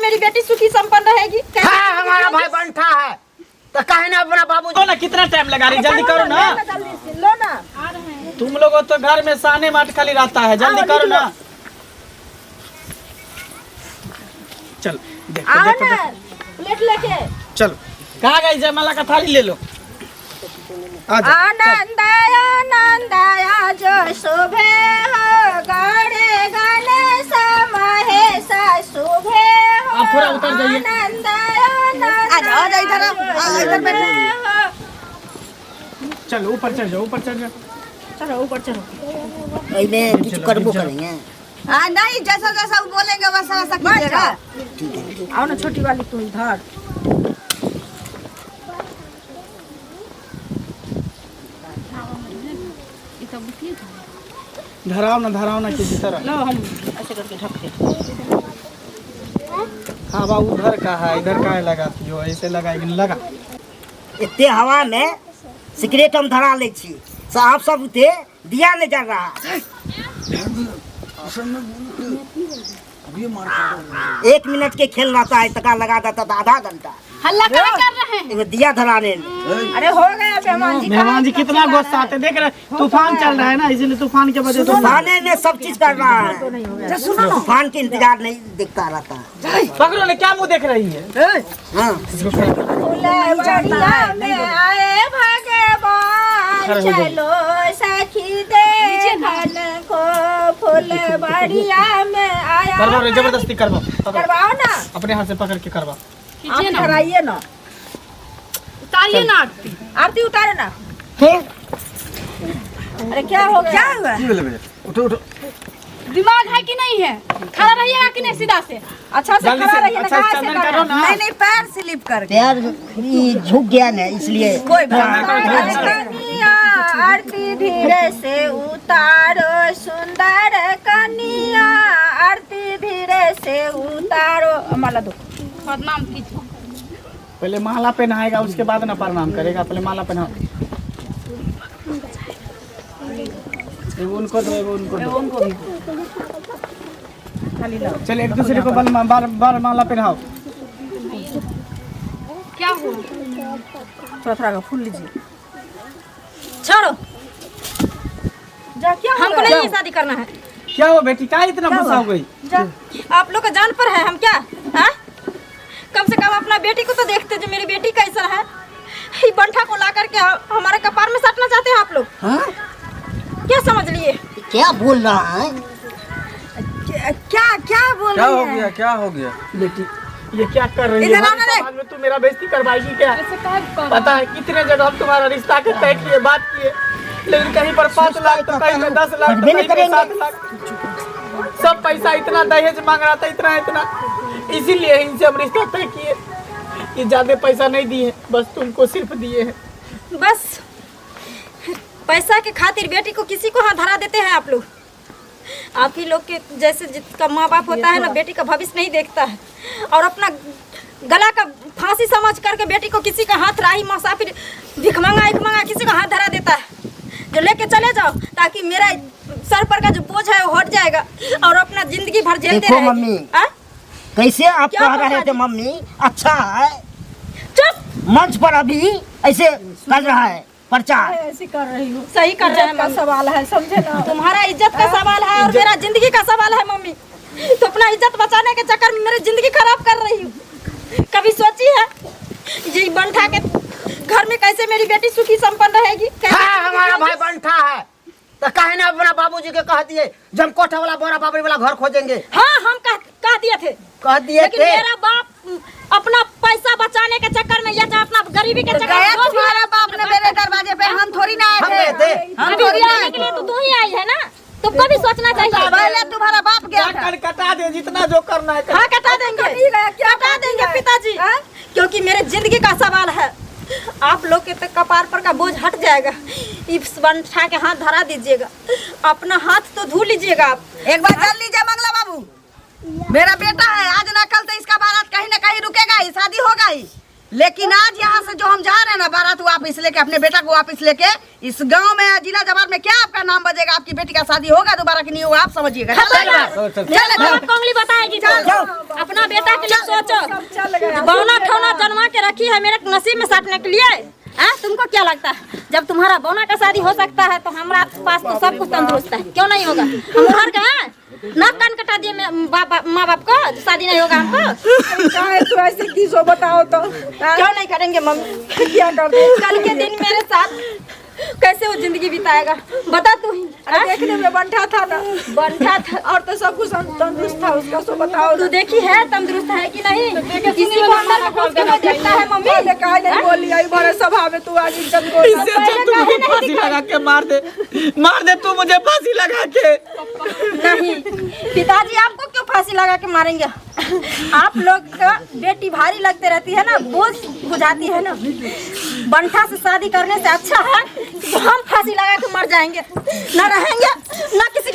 मेरी बेटी सुखी संपन्न रहेगी। हाँ, हमारा भाई बंठा है तो कहे ना अपना बाबू ना कितना टाइम लगा रही, जल्दी करो ना। जल्दी लो ना। तुम लोगों तो घर में साने माट खाली रहता है, जल्दी करो ना। चल देखो देखो ना प्लेट लेके चलो। कहाँ गई जयमाला का थाली ले लो। आनंद आनंद जो शुभे हो गणे गणेश महेश शुभे हो। आप थोड़ा उतर जाइए। आनंद आनंद इधर बैठो। चलो ऊपर चढ़ जाओ, ऊपर चढ़ जाओ। चलो ऊपर चलो। कुछ करबो करेंगे। हाँ नहीं, जैसा जैसा वो बोलेंगे वैसा वैसा कीजिएगा। आओ ना छोटी वाली तू इधर। धराओ ना किसी तरह। लो हम ऐसे करके ढकते। हाँ बाबू उधर का है, इधर का है लगाती हो, ऐसे लगाएगी नहीं लगा। इतने हवा में सिगरेट हम धरा ले छी, साहब सब उठे दिया नहीं जल रहा। 1 मिनट के खेल रहता है, तका लगा देता था आधा घंटा। हल्ला कर रहे हैं। दिया धराने में। अरे हो गया मेहमान जी कितना गुस्सा आते देख रहे, तूफान चल रहा है ना, इसीलिए तूफान के वजह से तूफाने में सब चीज कर रहा है। तूफान के इंतजार नहीं दिखता रहता है। पकड़ो ने, क्या मुंह देख रही है। हाँ। में आए भगवान चलो सखी देखन को फुलवाड़िया में आया। करवाओ रे, जबरदस्ती करवाओ। करवाओ ना, अपने हाथ से पकड़ के करवाओ। आप कराइए ना, उतारिए ना आरती। आरती उतारे ना। अरे क्या हो गया? क्या हुआ? उठो उठो। दिमाग है कि नहीं है? खड़ा रहिएगा कि नहीं सीधा से? अच्छा से खड़ा रहिए। अच्छा चंदन करो ना। नहीं पैर स्लिप कर पैर झुक गया ना, इसलिए कोई कनिया आरती धीरे से उतारो, सुंदर कनिया आरती धीरे से उतारो। माला दो, प्रणाम कीजिए। पहले माला पहनाएगा, उसके बाद ना प्रणाम करेगा। पहले माला पहनाओ। उनको दो, उनको भी। चल एक दूसरे को बार माला पहनाओ। क्या हुआ? थोड़ा का फूल लीजिए। छोड़ो जा। क्या हमको नहीं शादी करना है। क्या हो बेटी, क्या इतना गुस्सा हो गई? आप लोग का जान पर है हम क्या? हाँ? कम से कम अपना बेटी को तो देखते जो मेरी बेटी कैसा है। ये बंठा को ला करके हमारे कपार में साटना चाहते हैं आप लोग। हाँ? क्या समझ लिए? क्या बोल रहा है? क्या बोल क्या हो गया, क्या हो गया बेटी? ये क्या कर रही है? समाज में तू मेरा बेइज्जती करवाएगी क्या? पता है कितने जगह हम तुम्हारा रिश्ता के तय किए, बात किए, लेकिन कहीं पर 5 लाख तो कहीं पर 10 लाख तो कहीं पर 7 लाख। सब पैसा इतना दहेज मांग रहा था, इतना। इसीलिए इनसे हम रिश्ता तय किए। ये ज्यादा पैसा नहीं दिए, बस तुमको सिर्फ दिए हैं। बस पैसा के खातिर बेटी को किसी को हाथ धरा देते हैं आप लोग। आप ही लोग के जैसे जिसका माँ बाप होता है ना, बेटी का भविष्य नहीं देखता है और अपना गला का फांसी समझ करके बेटी को किसी का हाथ राही मुसाफिर भिखमंगा किसी का हाथ धरा देता है। जो लेके चले जाओ ताकि मेरा सर पर का जो बोझ है वो हट जाएगा और अपना जिंदगी भर झेलते रहेंगे। मम्मी कैसे आप कह रहे थे मम्मी? अच्छा है, चुप। मंच पर अभी ऐसे कर रहा है प्रचार। ऐसी कर रही हूँ, सही कर रहे हैं। का सवाल है, समझे ना? तुम्हारा इज्जत का सवाल है और मेरा जिंदगी का सवाल है मम्मी। तो अपना इज्जत बचाने के चक्कर में मेरी जिंदगी खराब कर रही हूँ। कभी सोची है ये बंठा के घर में कैसे मेरी बेटी सुखी संपन्न रहेगी? हाँ, हमारा भाई बंठा है तो कहे ना अपना बाबूजी के कह दिए जब कोठा वाला बोरा बाबरी वाला घर खोजेंगे। हाँ हम कह दिए थे, लेकिन मेरा बाप अपना पैसा बचाने के चक्कर में या अपना गरीबी के चक्कर में तुम्हारा बाप ने मेरे दरवाजे पे, हम थोड़ी ना आए थे। हम थोड़ी आने के लिए तो तू ही आई है ना, तुमको भी सोचना चाहिए। पहले तुम्हारा बाप गया था। कटा दे जितना जो करना है। हाँ कटा देंगे पिताजी, क्योंकि मेरे जिंदगी का सवाल है। आप लोग के तो कपार पर का बोझ हट जाएगा। इस बंठा के हाथ धरा दीजिएगा, अपना हाथ तो धो लीजिएगा। आप एक बार चल लीजिए मंगला बाबू, मेरा बेटा है, आज ना कल तो इसका बारात कहीं ना कहीं रुकेगा ही, शादी होगा ही। लेकिन आज यहाँ से जो हम जा रहे हैं ना बारात वापिस लेके, अपने बेटा को वापिस लेके, इस गांव में जिला जवार में क्या आपका नाम बजेगा? आपकी बेटी का शादी होगा दोबारा कि नहीं होगा आप समझिएगा। कमली बताएगी, अपना बेटा के लिए सोचो। बौना ठौना जन्मा के रखी है मेरे नसीब में साटने के लिए। तुमको क्या लगता है जब तुम्हारा बौना का शादी हो सकता है तो हमारा पास तो सब कुछ तंदुरुस्त है, क्यों नहीं होगा? हम उधर का है नाक कान कटा दिए माँ बाप को, शादी नहीं होगा हमको। तो ऐसे किसो बताओ तो क्यों नहीं करेंगे मम्मी? क्या करते? कल के दिन मेरे साथ कैसे वो जिंदगी बिताएगा बता तू ही। देखने में बंठा था ना, बंठा था और तो सब कुछ तंदुरुस्त था उसका, सो बताओ। तू देखी है तंदुरुस्त है कि नहीं? किसी को अंदर में घुस के देखता है मम्मी। पहले काहे नहीं बोली? आई बड़े सभा में तू आज इज्जत बोल। इससे अच्छा तू मुझे फांसी लगा के मार दे तू मुझे फांसी लगा के। नहीं पिताजी आपको क्यों फांसी लगा के मारेंगे? आप लोग का बेटी भारी लगते रहती है ना, बोझ बुझाती है ना। बंठा से शादी करने से अच्छा है कि हम फांसी लगा के मर जाएंगे, ना रहेंगे ना किसी